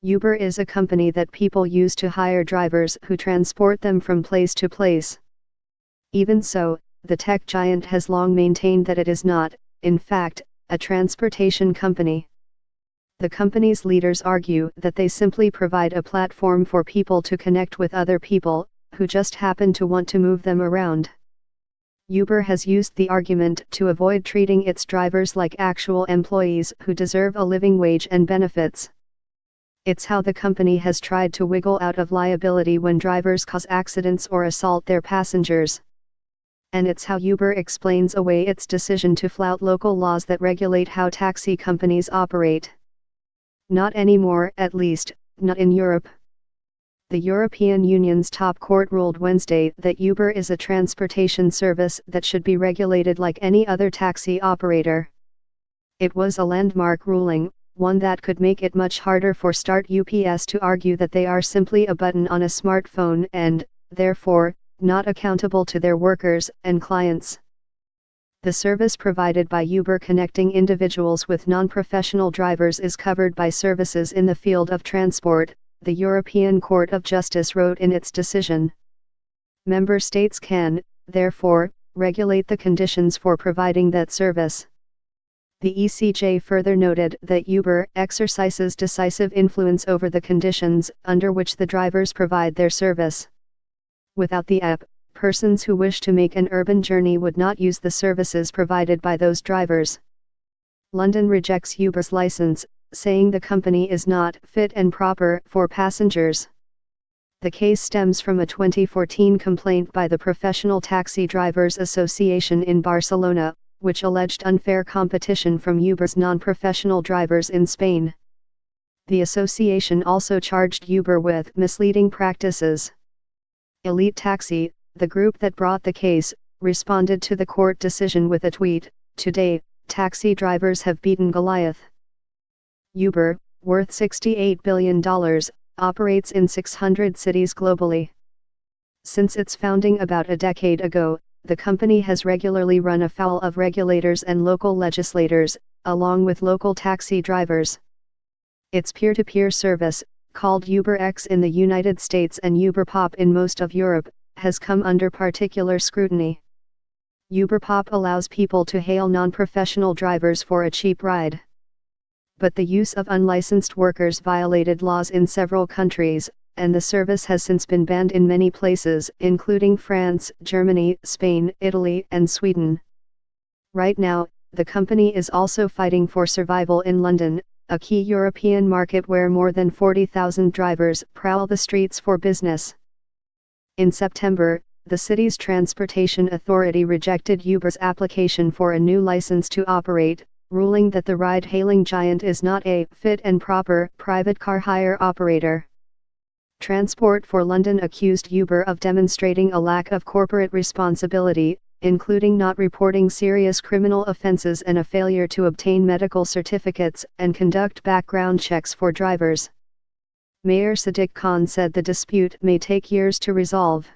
Uber is a company that people use to hire drivers who transport them from place to place. Even so, the tech giant has long maintained that it is not, in fact, a transportation company. The company's leaders argue that they simply provide a platform for people to connect with other people, who just happen to want to move them around. Uber has used the argument to avoid treating its drivers like actual employees who deserve a living wage and benefits. It's how the company has tried to wiggle out of liability when drivers cause accidents or assault their passengers. And it's how Uber explains away its decision to flout local laws that regulate how taxi companies operate. Not anymore, at least, not in Europe. The European Union's top court ruled Wednesday that Uber is a transportation service that should be regulated like any other taxi operator. It was a landmark ruling, one that could make it much harder for Start UPS to argue that they are simply a button on a smartphone and, therefore, not accountable to their workers and clients. The service provided by Uber connecting individuals with non-professional drivers is covered by services in the field of transport, the European Court of Justice wrote in its decision. Member states can, therefore, regulate the conditions for providing that service. The ECJ further noted that Uber exercises decisive influence over the conditions under which the drivers provide their service. Without the app, persons who wish to make an urban journey would not use the services provided by those drivers. London rejects Uber's license, saying the company is not fit and proper for passengers. The case stems from a 2014 complaint by the Professional Taxi Drivers Association in Barcelona, which alleged unfair competition from Uber's non-professional drivers in Spain. The association also charged Uber with misleading practices. Elite Taxi, the group that brought the case, responded to the court decision with a tweet, "Today, taxi drivers have beaten Goliath." Uber, worth $68 billion, operates in 600 cities globally. Since its founding about a decade ago, the company has regularly run afoul of regulators and local legislators, along with local taxi drivers. Its peer-to-peer service, called UberX in the United States and UberPop in most of Europe, has come under particular scrutiny. UberPop allows people to hail non-professional drivers for a cheap ride. But the use of unlicensed workers violated laws in several countries, and the service has since been banned in many places, including France, Germany, Spain, Italy, and Sweden. Right now, the company is also fighting for survival in London, a key European market where more than 40,000 drivers prowl the streets for business. In September, the city's transportation authority rejected Uber's application for a new license to operate, ruling that the ride-hailing giant is not a fit and proper private car hire operator. Transport for London accused Uber of demonstrating a lack of corporate responsibility, including not reporting serious criminal offences and a failure to obtain medical certificates and conduct background checks for drivers. Mayor Sadiq Khan said the dispute may take years to resolve.